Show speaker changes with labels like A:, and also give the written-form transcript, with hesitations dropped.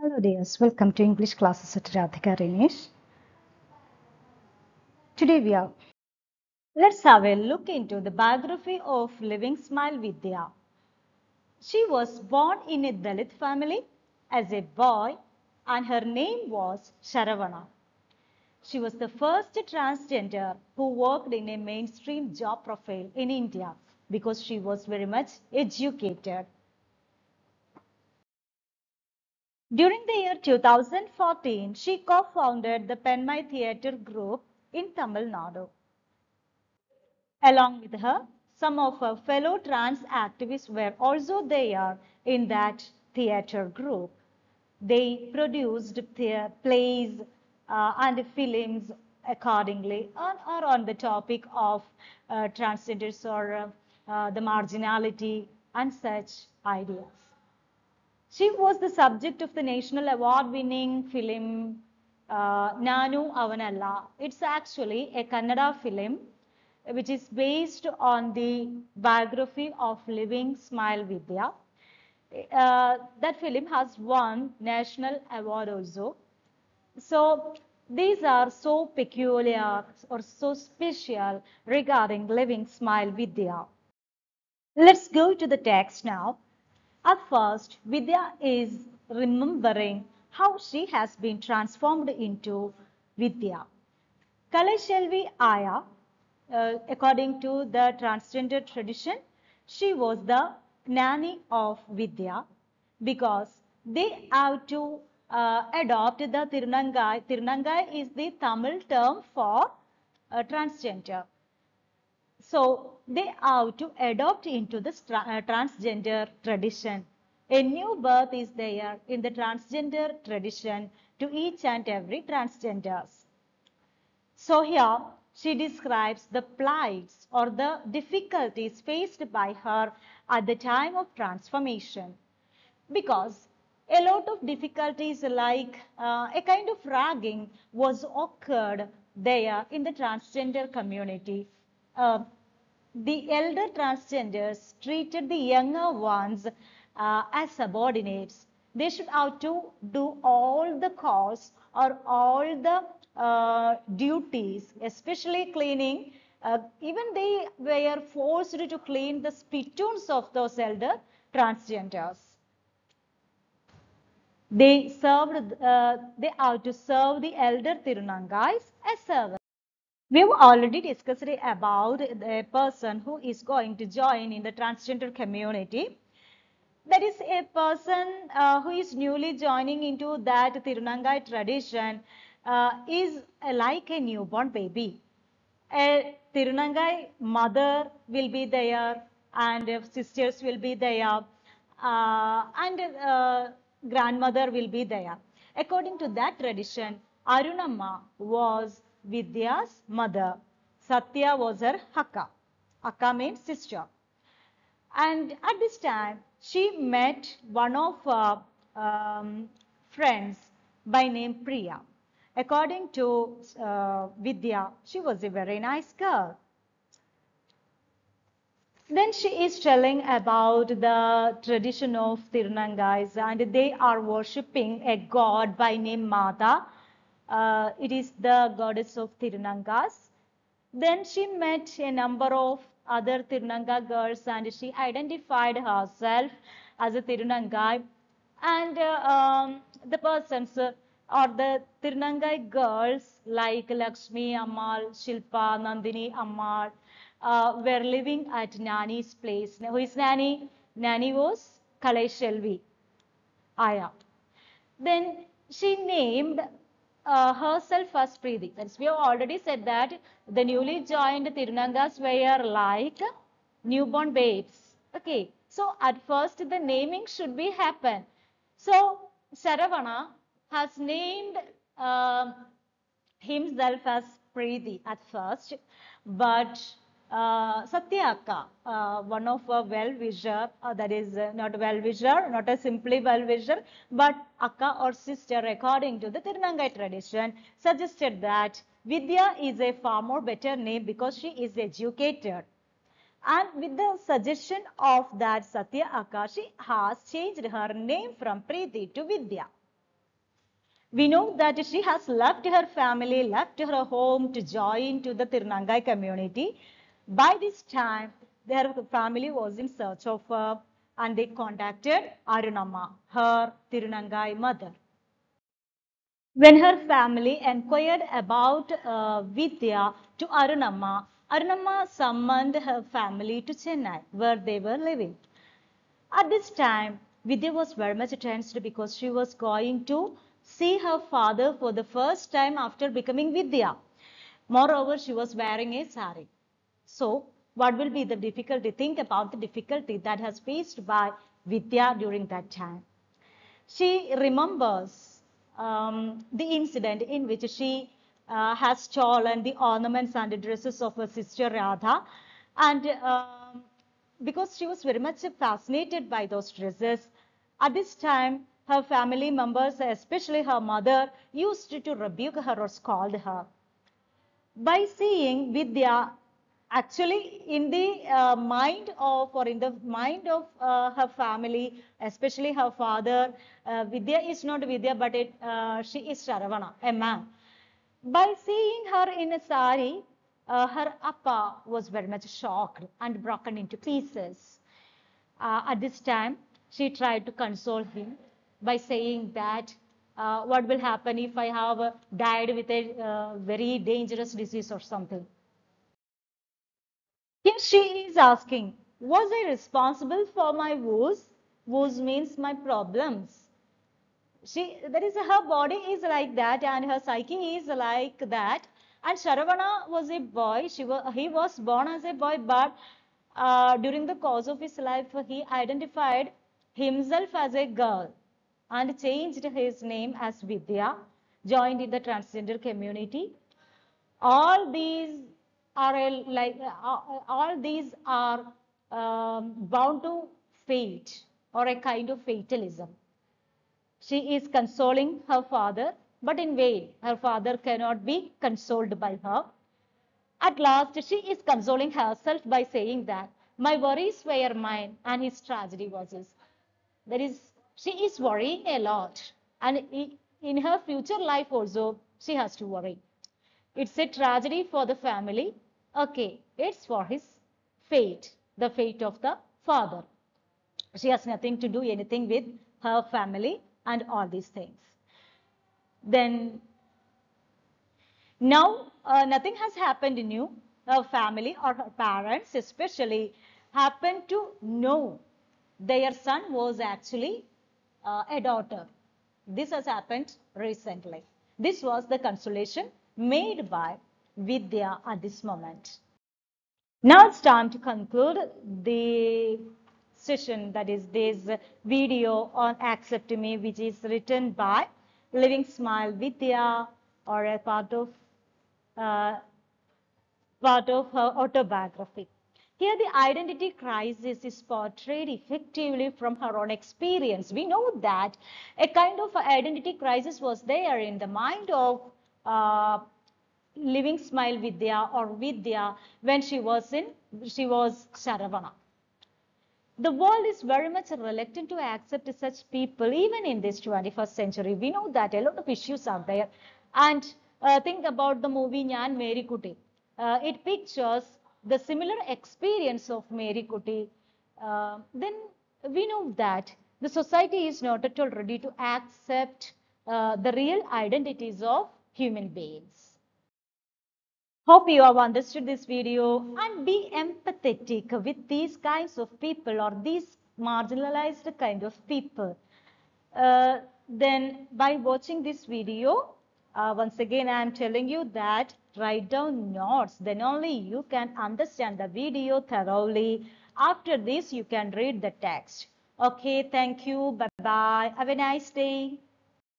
A: Hello dears, welcome to English classes at Radhika Rinesh. Today let's have a look into the biography of living smile Vidya. She was born in a Dalit family as a boy and her name was Sharavana. She was the first transgender who worked in a mainstream job profile in India because she was very much educated. During the year 2014, she co-founded the Penmai Theatre Group in Tamil Nadu. Along with her, some of her fellow trans activists were also there in that theatre group. They produced plays and films accordingly or on the topic of transgenders or the marginality and such ideas. She was the subject of the national award-winning film Nanu Avanalla. It's actually a Kannada film which is based on the biography of living Smile Vidya. That film has won national award also. So these are so peculiar or so special regarding living Smile Vidya. Let's go to the text now. At first, Vidya is remembering how she has been transformed into Vidya. Kalashelvi Aya, according to the transgender tradition, she was the nanny of Vidya because they have to adopt the Tirunangai. Tirunangai is the Tamil term for transgender. So they have to adopt into the transgender tradition. A new birth is there in the transgender tradition to each and every transgenders. So here she describes the plights or the difficulties faced by her at the time of transformation. Because a lot of difficulties like a kind of ragging was occurred there in the transgender community. Uh, the elder transgenders treated the younger ones as subordinates. They should have to do all the calls or all the duties, especially cleaning. Even they were forced to clean the spittoons of those elder transgenders. They have to serve the elder Tirunangais as servants. We've already discussed about the person who is going to join in the transgender community. That is a person who is newly joining into that Tirunangai tradition is like a newborn baby. A Tirunangai mother will be there and sisters will be there and grandmother will be there. According to that tradition, Arunamma was Vidya's mother. Satya was her Akka. Akka means sister. And at this time, she met one of her friends by name Priya. According to Vidya, she was a very nice girl. Then she is telling about the tradition of Tirunangais and they are worshipping a god by name Mata. It is the goddess of Tirunangas. Then she met a number of other Tirunanga girls and she identified herself as a Tirunangai. And the persons or the Tirunangai girls like Lakshmi Ammal, Shilpa, Nandini Ammal were living at Nani's place. Who is Nani? Nani was Kalaishelvi Aya. Then she named herself as Preeti. That's we have already said that the newly joined Tirunangas were like newborn babes. Okay, so at first the naming should be happen. So Saravana has named himself as Preeti at first, but Satyaka, one of a well-wisher, that is not a well-wisher, not a simply well-wisher, but Akka or sister, according to the Tirunangai tradition, suggested that Vidya is a far more better name because she is educated. And with the suggestion of that Satya Akka, she has changed her name from Preeti to Vidya. We know that she has left her family, left her home to join to the Tirunangai community. By this time, their family was in search of her and they contacted Arunamma, her Tirunangai mother. When her family inquired about Vidya to Arunamma, Arunamma summoned her family to Chennai, where they were living. At this time, Vidya was very much tensed because she was going to see her father for the first time after becoming Vidya. Moreover, she was wearing a sari. So, what will be the difficulty? Think about the difficulty that has faced by Vidya during that time. She remembers the incident in which she has stolen the ornaments and dresses of her sister Radha, and because she was very much fascinated by those dresses, at this time her family members, especially her mother, used to rebuke her or scold her. By seeing Vidya, actually in the mind of or in the mind of her family, especially her father, Vidya is not Vidya, but she is Sharavana, a man. By seeing her in a sari, her appa was very much shocked and broken into pieces. At this time, she tried to console him by saying that what will happen if I have died with a very dangerous disease or something. Here she is asking, was I responsible for my woes? Woes means my problems. That is, her body is like that and her psyche is like that. And Sharavana was a boy. He was born as a boy, but during the course of his life, he identified himself as a girl and changed his name as Vidya, joined in the transgender community. All these are all these are bound to fate or a kind of fatalism. She is consoling her father, but in vain. Her father cannot be consoled by her. At last, she is consoling herself by saying that my worries were mine and his tragedy was his. That is, she is worrying a lot. And in her future life also, she has to worry. It's a tragedy for the family. Okay, it's for his fate, the fate of the father. She has nothing to do anything with her family and all these things. Then now nothing has happened new. Her family or her parents especially happened to know their son was actually a daughter. This has happened recently. This was the consolation made by Vidya at this moment. Now it's time to conclude the session, that is this video on Accept Me, which is written by Living Smile Vidya, or a uh, part of her autobiography. Here the identity crisis is portrayed effectively from her own experience. We know that a kind of identity crisis was there in the mind of Living Smile Vidya or Vidya when she was Saravana. The world is very much reluctant to accept such people even in this 21st century. We know that a lot of issues are there. And think about the movie Njan Mary Kuti. It pictures the similar experience of Mary Kuti. Then we know that the society is not at all ready to accept the real identities of human beings. Hope you have understood this video and be empathetic with these kinds of people or these marginalized kind of people. Then by watching this video, once again I am telling you that write down notes, then only you can understand the video thoroughly. After this you can read the text. Okay, thank you, bye bye, have a nice day.